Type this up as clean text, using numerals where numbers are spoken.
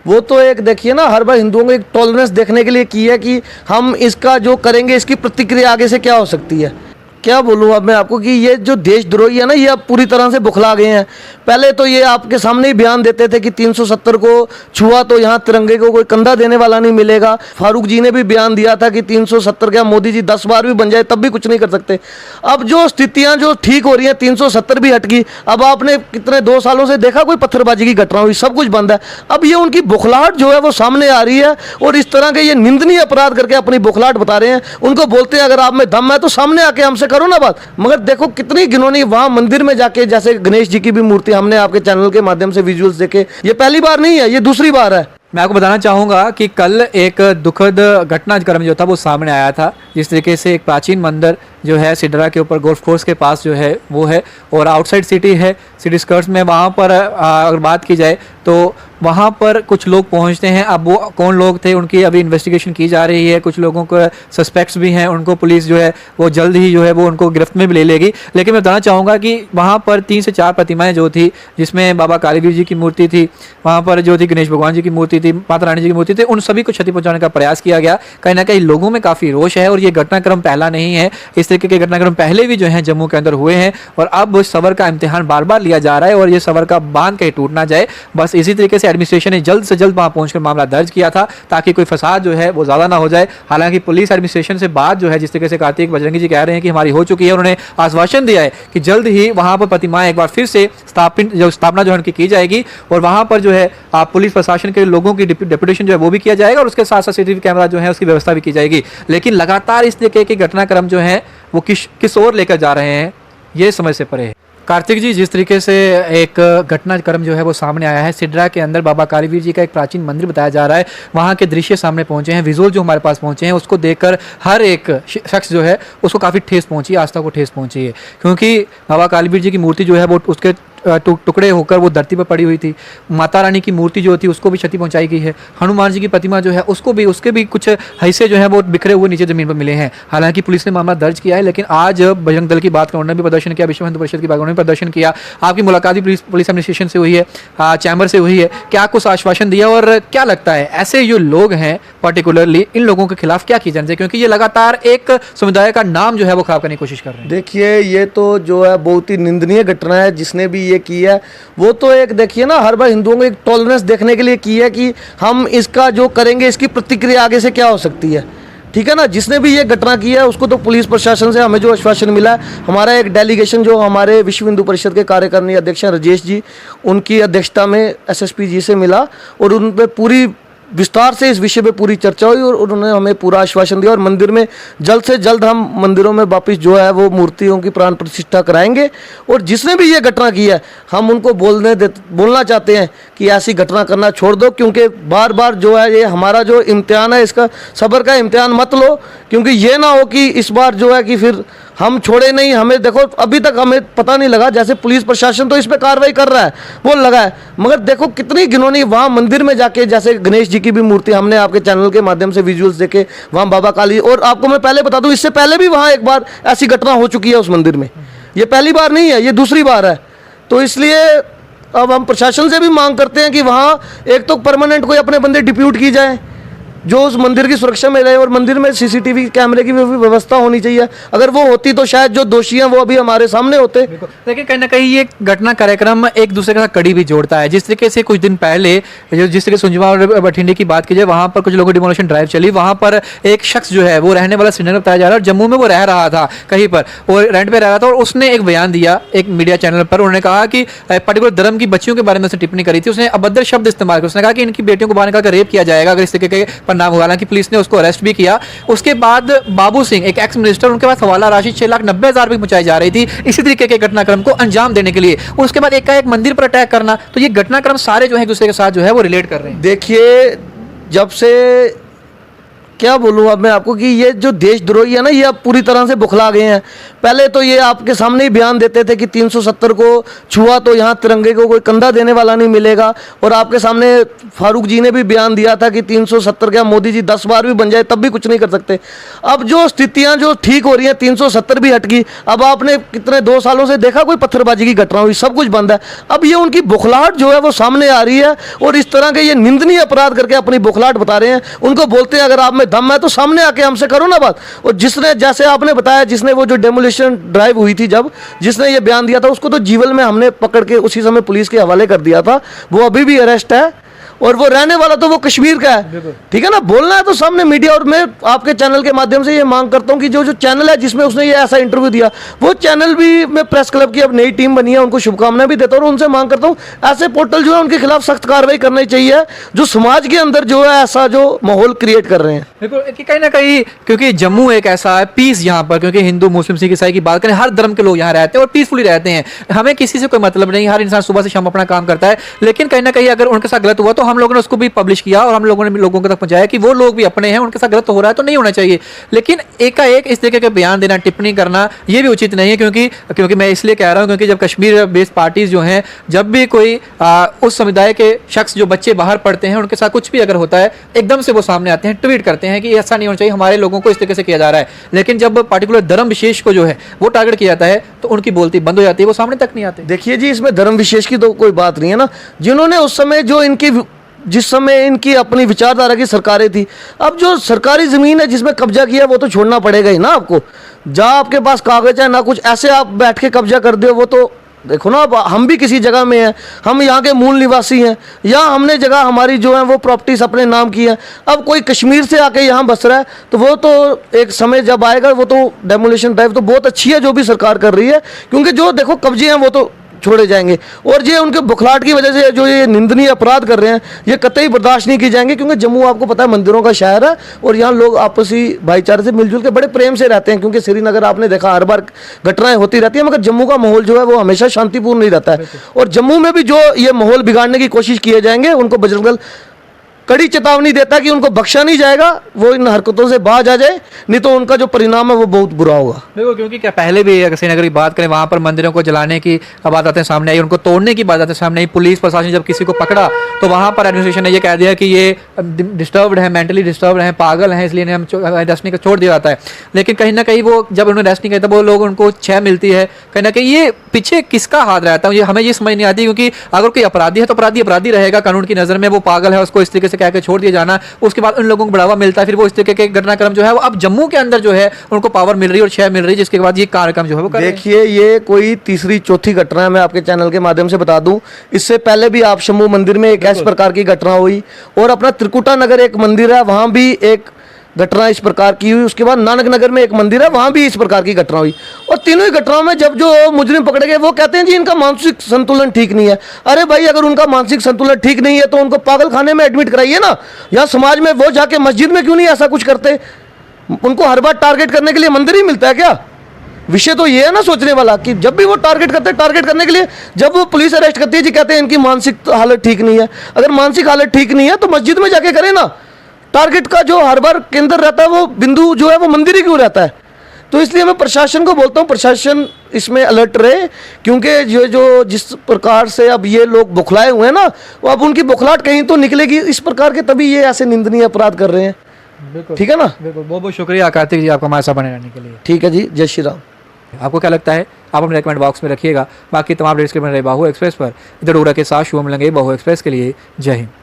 वो तो एक देखिए ना, हर बार हिंदुओं को एक टॉलरेंस देखने के लिए की है कि हम इसका जो करेंगे इसकी प्रतिक्रिया आगे से क्या हो सकती है। क्या बोलूँ अब मैं आपको कि ये जो देशद्रोही है ना, ये अब पूरी तरह से बुखला गए हैं। पहले तो ये आपके सामने ही बयान देते थे कि 370 को छुआ तो यहाँ तिरंगे को कोई कंधा देने वाला नहीं मिलेगा। फारूक जी ने भी बयान दिया था कि 370 क्या मोदी जी 10 बार भी बन जाए तब भी कुछ नहीं कर सकते। अब जो स्थितियाँ जो ठीक हो रही हैं, 370 भी हट गई। अब आपने कितने 2 सालों से देखा कोई पत्थरबाजी की घटना हुई? सब कुछ बंद है। अब ये उनकी बुखलाहट जो है वो सामने आ रही है और इस तरह के ये निंदनीय अपराध करके अपनी बुखलाहट बता रहे हैं। उनको बोलते हैं अगर आप में दम है तो सामने आके हमसे करो ना बात। मगर देखो कितनी घिनौनी, वहां मंदिर में जाके जैसे गणेश जी की भी मूर्ति हमने आपके चैनल के माध्यम से विजुअल्स देखे, ये पहली बार नहीं है, ये दूसरी बार है। मैं आपको बताना चाहूँगा कि कल एक दुखद घटनाक्रम जो था वो सामने आया था। जिस तरीके से एक प्राचीन मंदिर जो है सिडरा के ऊपर गोल्फ कोर्स के पास जो है वो है, और आउटसाइड सिटी है, सिटी स्कर्ट्स में, वहाँ पर अगर बात की जाए तो वहाँ पर कुछ लोग पहुँचते हैं। अब वो कौन लोग थे उनकी अभी इन्वेस्टिगेशन की जा रही है। कुछ लोगों को सस्पेक्ट्स भी हैं, उनको पुलिस जो है वो जल्द ही जो है वो उनको गिरफ्त में भी ले लेगी। लेकिन मैं बताना चाहूँगा कि वहाँ पर 3 से 4 प्रतिमाएँ जो थी, जिसमें बाबा कालीवीर जी की मूर्ति थी, वहाँ पर जो थी गणेश भगवान जी की मूर्ति थी, माता रानी जी की मूर्ति थी, उन सभी को क्षति पहुँचाने का प्रयास किया गया। कहीं ना कहीं लोगों में काफ़ी रोष है और ये घटनाक्रम पहला नहीं है। इस तरीके के घटनाक्रम पहले भी जो है जम्मू के अंदर हुए हैं और अब सबर का इम्तिहान बार बार लिया जा रहा है और ये सबर का बांध कहीं टूट ना जाए। बस इसी तरीके से एडमिनिस्ट्रेशन ने जल्द से जल्द वहां पहुंचकर मामला दर्ज किया था ताकि कोई फसाद जो है वो ज़्यादा ना हो जाए। हालांकि पुलिस एडमिनिस्ट्रेशन से बात जो है, जिस तरीके से कार्तिक बजरंगी जी कह रहे हैं कि हमारी हो चुकी है, उन्होंने आश्वासन दिया है कि जल्द ही वहां पर प्रतिमाएं एक बार फिर से स्थापना जो है उनकी की जाएगी और वहां पर जो है पुलिस प्रशासन के लोगों की डेपुटेशन जो है वो भी किया जाएगा और उसके साथ साथ CCTV कैमरा जो है उसकी व्यवस्था भी की जाएगी। लेकिन लगातार इस तरीके के घटनाक्रम जो है वो किस ओर लेकर जा रहे हैं ये समझ से परे है। कार्तिक जी, जिस तरीके से एक घटनाक्रम जो है वो सामने आया है, सिडरा के अंदर बाबा कालीवीर जी का एक प्राचीन मंदिर बताया जा रहा है, वहाँ के दृश्य सामने पहुँचे हैं, विजुअल जो हमारे पास पहुँचे हैं, उसको देखकर हर एक शख्स जो है उसको काफ़ी ठेस पहुँची, आस्था को ठेस पहुँची है। क्योंकि बाबा कालीवीर जी की मूर्ति जो है वो उसके टुकड़े होकर वो धरती पर पड़ी हुई थी। माता रानी की मूर्ति जो थी उसको भी क्षति पहुंचाई गई है। हनुमान जी की प्रतिमा जो है उसके भी कुछ हिस्से जो है वो बिखरे हुए नीचे जमीन पर मिले हैं। हालांकि पुलिस ने मामला दर्ज किया है, लेकिन आज बजरंग दल की बात उन्होंने भी प्रदर्शन किया, विश्व हिंदू परिषद की बात उन्होंने प्रदर्शन किया। आपकी मुलाकात भी पुलिस एडमिनिस्ट्रेशन से हुई है, चैम्बर से हुई है। क्या कुछ आश्वासन दिया और क्या लगता है ऐसे जो लोग हैं पर्टिकुलरली इन लोगों के खिलाफ क्या किया जाना चाहिए, क्योंकि ये लगातार एक समुदाय का नाम जो है वो खराब करने की कोशिश कर रहे हैं? देखिए, ये तो जो है बहुत ही निंदनीय घटना है। जिसने भी ये की है वो तो एक देखिए ना, हर बार हिंदुओं को एक टॉलरेंस देखने के लिए की है कि हम इसका जो करेंगे इसकी प्रतिक्रिया आगे से क्या हो सकती है। ठीक है ना, जिसने भी ये घटना की है उसको तो पुलिस प्रशासन से हमें जो आश्वासन मिला है, हमारा एक डेलीगेशन जो हमारे विश्व हिंदू परिषद के कार्यकारिणी अध्यक्ष हैं राजेश जी, उनकी अध्यक्षता में SSP जी से मिला और उन पर पूरी विस्तार से इस विषय पे पूरी चर्चा हुई और उन्होंने हमें पूरा आश्वासन दिया और मंदिर में जल्द से जल्द हम मंदिरों में वापस जो है वो मूर्तियों की प्राण प्रतिष्ठा कराएंगे। और जिसने भी ये घटना की है हम उनको बोलना चाहते हैं कि ऐसी घटना करना छोड़ दो, क्योंकि बार बार जो है ये हमारा जो इम्तिहान है, इसका सब्र का इम्तिहान मत लो, क्योंकि ये ना हो कि इस बार जो है कि फिर हम छोड़े नहीं। हमें देखो अभी तक हमें पता नहीं लगा, जैसे पुलिस प्रशासन तो इस पे कार्रवाई कर रहा है, वो लगा है, मगर देखो कितनी घिनौनी, वहाँ मंदिर में जाके जैसे गणेश जी की भी मूर्ति हमने आपके चैनल के माध्यम से विजुअल्स देखे, वहाँ बाबा काली, और आपको मैं पहले बता दूं इससे पहले भी वहाँ एक बार ऐसी घटना हो चुकी है उस मंदिर में। ये पहली बार नहीं है, ये दूसरी बार है। तो इसलिए अब हम प्रशासन से भी मांग करते हैं कि वहाँ एक तो परमानेंट कोई अपने बंदे डिप्यूट की जाए जो उस मंदिर की सुरक्षा में रहे और मंदिर में CCTV कैमरे की भी व्यवस्था होनी चाहिए। अगर वो होती तो शायद जो दोषी हैं वो अभी हमारे सामने होते। देखिए, कहीं ना कहीं ये घटना कार्यक्रम एक दूसरे के साथ कड़ी भी जोड़ता है। जिस तरीके से कुछ दिन पहले जिस तरीके से सुंजवा और बठिंडे की बात की जाए, वहाँ पर कुछ लोगों की डिमोलिशन ड्राइव चली, वहाँ पर एक शख्स जो है वो रहने वाला श्रीनगर बताया जा रहा है और जम्मू में वो रह रहा था कहीं पर, वो रेंट पे रह रहा था और उसने एक बयान दिया एक मीडिया चैनल पर। उन्होंने कहा कि पर्टिकुलर धर्म की बच्चियों के बारे में उसने टिप्पणी करी थी, उसने अभद्र शब्द इस्तेमाल किया। उसने कहा कि इनकी बेटियों को बाहर निकाल कर रेप किया जाएगा अगर इस तरीके के परिणाम हुआ। हालांकि पुलिस ने उसको अरेस्ट भी किया। उसके बाद बाबू सिंह, एक एक्स मिनिस्टर, उनके पास हवाला राशि 6,90,000 रुपए पहुंचाई जा रही थी इसी तरीके के घटनाक्रम को अंजाम देने के लिए। उसके बाद एक मंदिर पर अटैक करना, तो ये घटनाक्रम सारे जो है एक दूसरे के साथ जो है वो रिलेट कर रहे हैं। देखिए, जब से क्या बोलूँ अब मैं आपको कि ये जो देशद्रोही है ना, ये अब पूरी तरह से बुखला गए हैं। पहले तो ये आपके सामने ही बयान देते थे कि 370 को छुआ तो यहाँ तिरंगे को कोई कंधा देने वाला नहीं मिलेगा, और आपके सामने फारूक जी ने भी बयान दिया था कि 370 क्या मोदी जी 10 बार भी बन जाए तब भी कुछ नहीं कर सकते। अब जो स्थितियाँ जो ठीक हो रही हैं, 370 भी हट गई। अब आपने कितने 2 सालों से देखा कोई पत्थरबाजी की घटना हुई? सब कुछ बंद है। अब ये उनकी बुखलाहट जो है वो सामने आ रही है, और इस तरह के ये निंदनीय अपराध करके अपनी बुखलाहट बता रहे हैं। उनको बोलते हैं अगर आप में दम है तो सामने आके हमसे करो ना बात। और जिसने, जैसे आपने बताया, जिसने वो जो डेमोलिशन ड्राइव हुई थी, जब जिसने ये बयान दिया था उसको तो जीवल में हमने पकड़ के उसी समय पुलिस के हवाले कर दिया था। वो अभी भी अरेस्ट है, और वो रहने वाला तो वो कश्मीर का है। ठीक है ना, बोलना है तो सामने मीडिया। और मैं आपके चैनल के माध्यम से ये मांग करता हूँ कि जो चैनल है जिसमें उसने ये ऐसा इंटरव्यू दिया, वो चैनल भी, मैं प्रेस क्लब की अब नई टीम बनी है, उनको शुभकामनाएं भी देता हूँ, और उनसे मांग करता हूँ ऐसे पोर्टल जो है उनके खिलाफ सख्त कार्रवाई करनी चाहिए, जो समाज के अंदर जो है ऐसा जो माहौल क्रिएट कर रहे हैं। बिल्कुल, कि कहीं ना कहीं क्योंकि जम्मू एक ऐसा है पीस यहाँ पर, क्योंकि हिंदू मुस्लिम सिख ईसाई की बात करें, हर धर्म के लोग यहाँ रहते हैं और पीसफुली रहते हैं। हमें किसी से कोई मतलब नहीं, हर इंसान सुबह से शाम अपना काम करता है। लेकिन कहीं ना कहीं अगर उनके साथ गलत हुआ तो हम लोगों ने उसको भी पब्लिश किया, और हम लोगों ने भी लोगों तक पहुंचाया कि वो लोग भी अपने हैं, उनके साथ गलत हो रहा है तो नहीं होना चाहिए। लेकिन एकाएक इस तरीके के बयान देना, टिप्पणी करना, ये भी उचित नहीं है। क्योंकि मैं इसलिए कह रहा हूं क्योंकि जब कश्मीर बेस्ड पार्टीज जो हैं, जब भी कोई उस समुदाय के शख्स, जो बच्चे बाहर पढ़ते हैं, उनके साथ कुछ भी अगर होता है, एकदम से वो सामने आते हैं, ट्वीट करते हैं कि ऐसा नहीं होना चाहिए, हमारे लोगों को इस तरीके से किया जा रहा है। लेकिन जब पार्टिकुलर धर्म विशेष को जो है वो टारगेट किया जाता है तो उनकी बोलती बंद हो जाती है, वो सामने तक नहीं आते। देखिए जी, इसमें धर्म विशेष की तो कोई बात नहीं है ना। जिन्होंने उस समय जो जिस समय इनकी अपनी विचारधारा की सरकारें थी, अब जो सरकारी ज़मीन है जिसमें कब्जा किया वो तो छोड़ना पड़ेगा ही ना आपको। जहाँ आपके पास कागज है ना कुछ, ऐसे आप बैठ के कब्जा कर दो, वो तो देखो ना। अब हम भी किसी जगह में हैं, हम यहाँ के मूल निवासी हैं, या हमने जगह हमारी जो है वो प्रॉपर्टीज अपने नाम की है। अब कोई कश्मीर से आके यहाँ बस रहा है तो वो तो एक समय जब आएगा, वो तो डेमोलिशन ड्राइव तो बहुत अच्छी है जो भी सरकार कर रही है, क्योंकि जो देखो कब्जे हैं वो तो छोड़े जाएंगे। और ये उनके बुखलाहट की वजह से जो ये निंदनीय अपराध कर रहे हैं, ये कतई बर्दाश्त नहीं किए जाएंगे। क्योंकि जम्मू आपको पता है मंदिरों का शहर है, और यहाँ लोग आपसी भाईचारे से मिलजुल के बड़े प्रेम से रहते हैं। क्योंकि श्रीनगर आपने देखा हर बार घटनाएं होती रहती हैं, मगर जम्मू का माहौल जो है वो हमेशा शांतिपूर्ण नहीं रहता है। और जम्मू में भी जो ये माहौल बिगाड़ने की कोशिश किए जाएंगे, उनको बजरंग दल कड़ी चेतावनी देता है कि उनको बख्शा नहीं जाएगा। वो इन हरकतों से बाज आ जाए, नहीं तो उनका जो परिणाम है वो बहुत बुरा होगा। देखो, क्योंकि क्या पहले भी अगर श्रीनगर की बात करें, वहाँ पर मंदिरों को जलाने की बात आते सामने आई, उनको तोड़ने की बात आते सामने आई। पुलिस प्रशासन जब किसी को पकड़ा तो वहाँ पर एडमिनिस्ट्रेशन ने ये कह दिया कि ये डिस्टर्ब्ड है, मेंटली डिस्टर्ब्ड है, पागल हैं, इसलिए हम अरेस्ट नहीं, छोड़ दिया जाता है। लेकिन कहीं ना कहीं वो जब उन्होंने अरेस्ट नहीं किया तब वो लोग, उनको छह मिलती है। कहीं ना कहीं ये पीछे किसका हाथ रहता है, ये हमें ये समझ नहीं आती। क्योंकि अगर कोई अपराधी है तो अपराधी अपराधी रहेगा कानून की नज़र में। वो पागल है, उसको इस तरीके से कह के छोड़ दिया जाना, उसके बाद उन लोगों को बढ़ावा मिलता है, फिर वो इस तरीके के घटनाक्रम जो है वो अब जम्मू के अंदर जो है उनको पावर मिल रही है और छह मिल रही है, जिसके बाद ये कार्यक्रम जो है वो कर रहे हैं। देखिए, ये कोई तीसरी चौथी घटना है, मैं आपके चैनल के माध्यम से बता दूं। इससे पहले भी आप शंभू मंदिर में एक इस प्रकार की घटना हुई, और अपना त्रिकुटा नगर एक मंदिर है, वहां भी एक घटना इस प्रकार की हुई। उसके बाद नानक नगर में एक मंदिर है, वहां भी इस प्रकार की घटना हुई। और तीनों ही घटनाओं में जब जो मुजरिम पकड़े गए, वो कहते हैं जी इनका मानसिक संतुलन ठीक नहीं है। अरे भाई, अगर उनका मानसिक संतुलन ठीक नहीं है तो उनको पागल खाने में एडमिट कराइए ना, या समाज में वो जाके मस्जिद में क्यों नहीं ऐसा कुछ करते? उनको हर बार टारगेट करने के लिए मंदिर ही मिलता है क्या? विषय तो ये है ना सोचने वाला, कि जब भी वो टारगेट करते हैं, टारगेट करने के लिए जब वो पुलिस अरेस्ट करती है जी, कहते हैं इनकी मानसिक हालत ठीक नहीं है। अगर मानसिक हालत ठीक नहीं है तो मस्जिद में जाके करें ना। टारगेट का जो हर बार केंद्र रहता है, वो बिंदु जो है वो मंदिर ही क्यों रहता है? तो इसलिए मैं प्रशासन को बोलता हूँ, प्रशासन इसमें अलर्ट रहे। क्योंकि ये जो जिस प्रकार से अब ये लोग बुखलाए हुए हैं ना, वो अब उनकी बुखलाहट कहीं तो निकलेगी इस प्रकार के, तभी ये ऐसे निंदनीय अपराध कर रहे हैं। बिल्कुल, ठीक है ना। बिल्कुल, बहुत बहुत शुक्रिया कार्तिक जी, आपका हमारे साथ बने रहने के लिए। ठीक है जी, जय श्री राम। आपको क्या लगता है आप अपने कमेंट बॉक्स में रखिएगा। बाकी तमाम अपडेट्स के बन रहे बाहू एक्सप्रेस पर, इधर उड़ा के साथ शुभम लंगे बाहू एक्सप्रेस के लिए। जय हिंद।